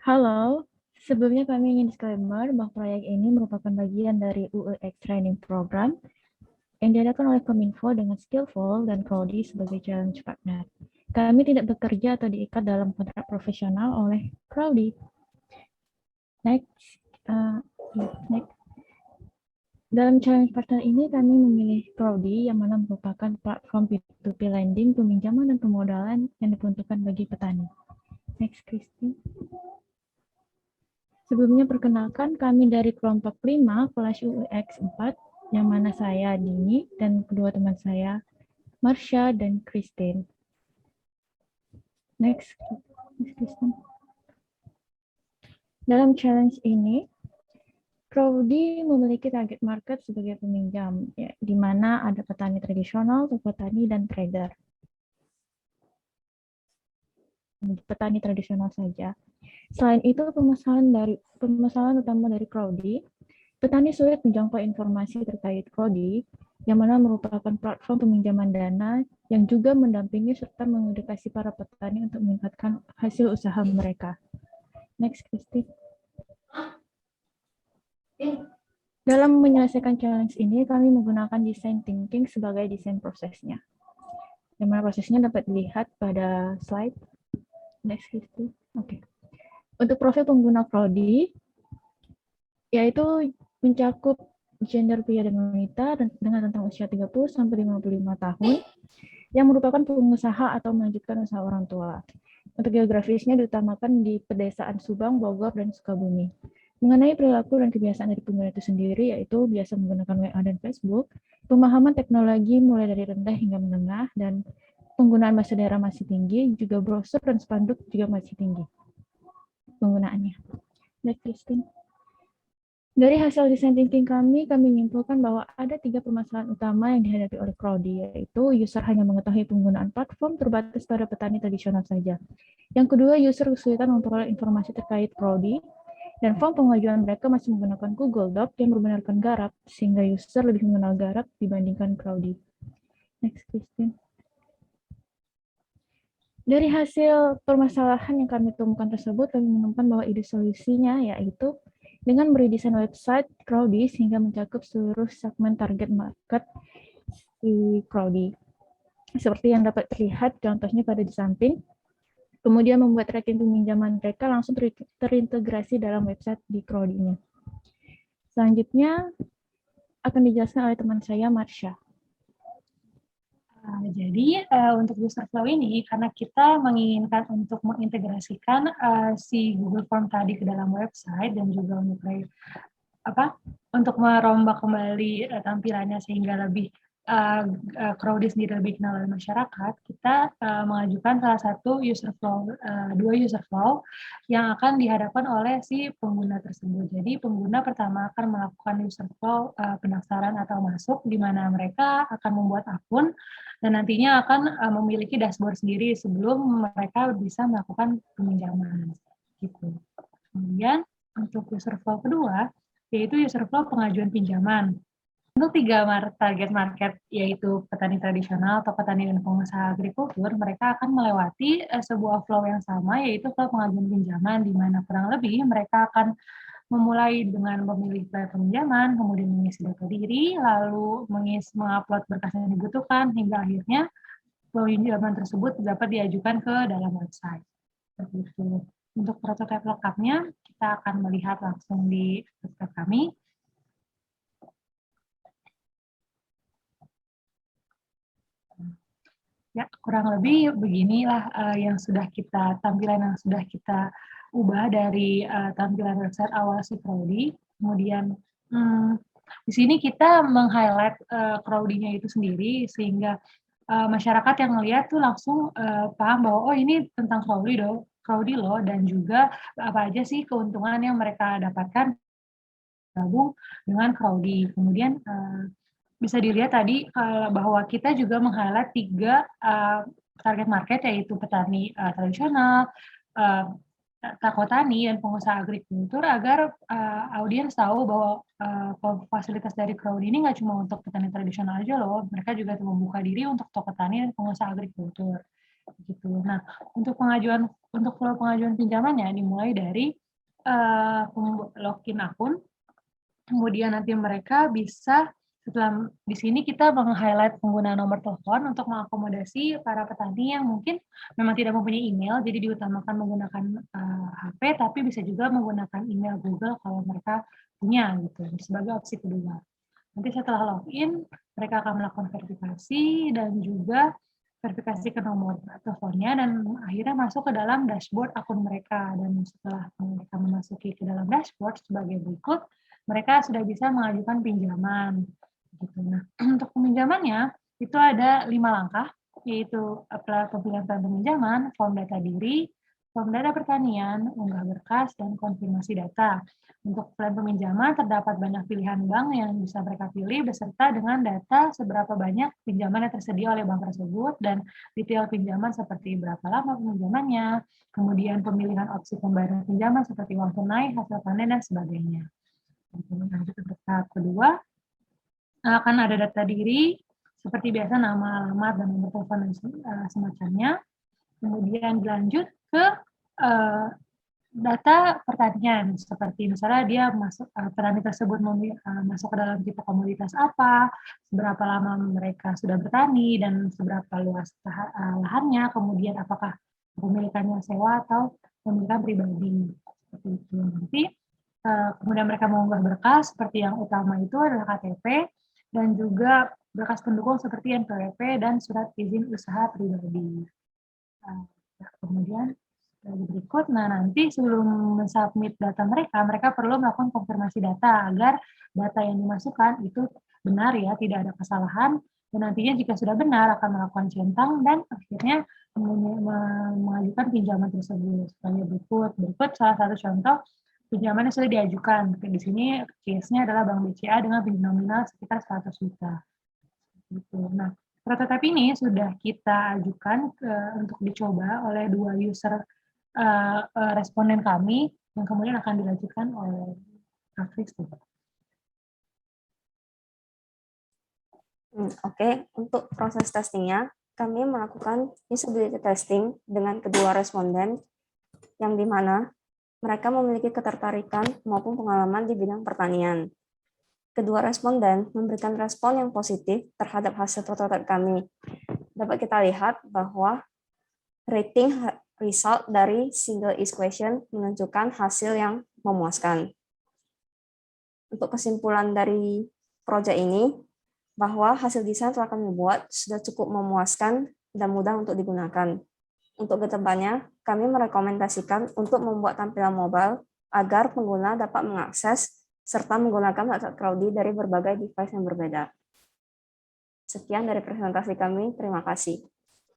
Halo, sebelumnya kami ingin disclaimer bahwa proyek ini merupakan bagian dari UEX Training Program yang diadakan oleh Kominfo dengan Skillful dan Prodi sebagai challenge partner. Kami tidak bekerja atau diikat dalam kontrak profesional oleh Prodi. Next. Dalam challenge partner ini kami memilih Prodi yang mana merupakan platform P2P lending, peminjaman dan pemodalan yang diperuntukkan bagi petani. Next, Christy. Sebelumnya perkenalkan kami dari kelompok 5 kelas UX 4 yang mana saya Dini dan kedua teman saya Marsha dan Christine. Next, Christine. Dalam challenge ini, Prodi memiliki target market sebagai peminjam, ya, di mana ada petani tradisional, petani, dan trader. Petani tradisional saja. Selain itu, permasalahan utama dari Prodi, petani sulit menjangkau informasi terkait Prodi, yang mana merupakan platform peminjaman dana yang juga mendampingi serta mengedukasi para petani untuk meningkatkan hasil usaha mereka. Next, Christy. Dalam menyelesaikan challenge ini, kami menggunakan design thinking sebagai desain prosesnya. Yang mana prosesnya dapat dilihat pada slide. Next, Christy. Oke. Untuk profil pengguna Prodi, yaitu mencakup gender pria dan wanita dengan rentang usia 30 sampai 55 tahun yang merupakan pengusaha atau melanjutkan usaha orang tua. Untuk geografisnya diutamakan di pedesaan Subang, Bogor, dan Sukabumi. Mengenai perilaku dan kebiasaan dari pengguna itu sendiri, yaitu biasa menggunakan WA dan Facebook, pemahaman teknologi mulai dari rendah hingga menengah, dan penggunaan bahasa daerah masih tinggi, juga brosur dan spanduk juga masih tinggi penggunaannya. Next, Christine. Dari hasil desain thinking kami menyimpulkan bahwa ada 3 permasalahan utama yang dihadapi oleh Prodi, yaitu user hanya mengetahui penggunaan platform terbatas pada petani tradisional saja. Yang kedua, user kesulitan memperoleh informasi terkait Prodi, dan form pengajuan mereka masih menggunakan Google Doc yang menggunakan Garap, sehingga user lebih mengenal Garap dibandingkan Prodi. Next, Christine. Dari hasil permasalahan yang kami temukan tersebut, kami menemukan bahwa ide solusinya yaitu dengan meredesain website Prodi sehingga mencakup seluruh segmen target market di Prodi. Seperti yang dapat terlihat contohnya pada di samping. Kemudian membuat tracking peminjaman mereka langsung terintegrasi dalam website di Prodi-nya. Selanjutnya akan dijelaskan oleh teman saya, Marsha. Jadi untuk user flow ini, karena kita menginginkan untuk mengintegrasikan si Google Form tadi ke dalam website dan juga untuk merombak kembali tampilannya sehingga lebih Crowdy sendiri lebih kenal oleh masyarakat, kita mengajukan salah satu dua user flow yang akan dihadapkan oleh si pengguna tersebut. Jadi pengguna pertama akan melakukan user flow pendaftaran atau masuk, di mana mereka akan membuat akun dan nantinya akan memiliki dashboard sendiri sebelum mereka bisa melakukan peminjaman. Gitu. Kemudian untuk user flow kedua, yaitu user flow pengajuan pinjaman. Untuk 3 target market, yaitu petani tradisional atau petani dan pengusaha agrikultur, mereka akan melewati sebuah flow yang sama, yaitu flow pengajuan pinjaman, di mana kurang lebih mereka akan memulai dengan memilih platform pinjaman, kemudian mengisi data diri, lalu mengupload berkas yang dibutuhkan, hingga akhirnya flow pinjaman tersebut dapat diajukan ke dalam website. Seperti itu. Untuk prototipe lengkapnya, kita akan melihat langsung di website kami. Ya, kurang lebih beginilah tampilan yang sudah kita ubah dari tampilan website awal si Crowdy. Kemudian di sini kita meng-highlight Crowdy-nya itu sendiri sehingga masyarakat yang melihat tuh langsung paham bahwa oh ini tentang Crowdy loh, dan juga apa aja sih keuntungan yang mereka dapatkan gabung dengan Crowdy. Kemudian bisa dilihat tadi bahwa kita juga meng-highlight 3 target market, yaitu petani tradisional, tani, dan pengusaha agrikultur, agar audiens tahu bahwa fasilitas dari Crowdy ini nggak cuma untuk petani tradisional aja loh, mereka juga membuka diri untuk toko tani dan pengusaha agrikultur. gitu. Nah, untuk flow pengajuan pinjamannya dimulai dari login akun, kemudian nanti mereka bisa setelah di sini kita meng-highlight pengguna nomor telepon untuk mengakomodasi para petani yang mungkin memang tidak mempunyai email, jadi diutamakan menggunakan HP, tapi bisa juga menggunakan email Google kalau mereka punya gitu sebagai opsi kedua. Nanti setelah login, mereka akan melakukan verifikasi dan juga verifikasi ke nomor teleponnya dan akhirnya masuk ke dalam dashboard akun mereka. Dan setelah mereka memasuki ke dalam dashboard sebagai berikut, mereka sudah bisa mengajukan pinjaman. Gitu. Nah, untuk peminjamannya itu ada 5 langkah, yaitu pemilihan plan peminjaman, form data diri, form data pertanian, unggah berkas, dan konfirmasi data. Untuk plan peminjaman terdapat banyak pilihan bank yang bisa mereka pilih beserta dengan data seberapa banyak pinjaman yang tersedia oleh bank tersebut dan detail pinjaman seperti berapa lama peminjamannya, kemudian pemilihan opsi pembayaran pinjaman seperti uang tunai, hasil panen, dan sebagainya. Lanjut untuk tahap kedua, akan ada data diri seperti biasa nama, alamat, dan nomor telepon dan semacamnya. Kemudian dilanjut ke data pertanian, seperti misalnya dia masuk petani tersebut masuk ke dalam tipe komoditas apa, seberapa lama mereka sudah bertani, dan seberapa luas lahannya, kemudian apakah pemilikannya sewa atau pemilikan pribadi. Seperti itu. Nanti kemudian mereka mengunggah berkas, seperti yang utama itu adalah KTP, dan juga berkas pendukung seperti NPWP dan surat izin usaha pribadi. Kemudian berikut, nah nanti sebelum submit data mereka perlu melakukan konfirmasi data agar data yang dimasukkan itu benar ya, tidak ada kesalahan, dan nantinya jika sudah benar akan melakukan centang dan akhirnya mengajukan pinjaman tersebut. Sebagai berikut salah satu contoh pinjaman yang sudah diajukan. Di sini case-nya adalah Bank BCA dengan pinjaman nominal sekitar 100 juta. Gitu. Nah, prototipe ini sudah kita ajukan untuk dicoba oleh 2 user responden kami yang kemudian akan dilanjutkan oleh Kak Kristi. Oke, untuk proses testingnya, kami melakukan usability testing dengan kedua responden, yang dimana mereka memiliki ketertarikan maupun pengalaman di bidang pertanian. Kedua responden memberikan respon yang positif terhadap hasil prototipe kami. Dapat kita lihat bahwa rating result dari single is question menunjukkan hasil yang memuaskan. Untuk kesimpulan dari proyek ini, bahwa hasil desain telah kami buat sudah cukup memuaskan dan mudah untuk digunakan. Untuk kedepannya, kami merekomendasikan untuk membuat tampilan mobile agar pengguna dapat mengakses serta menggunakan website Crowdy dari berbagai device yang berbeda. Sekian dari presentasi kami, terima kasih.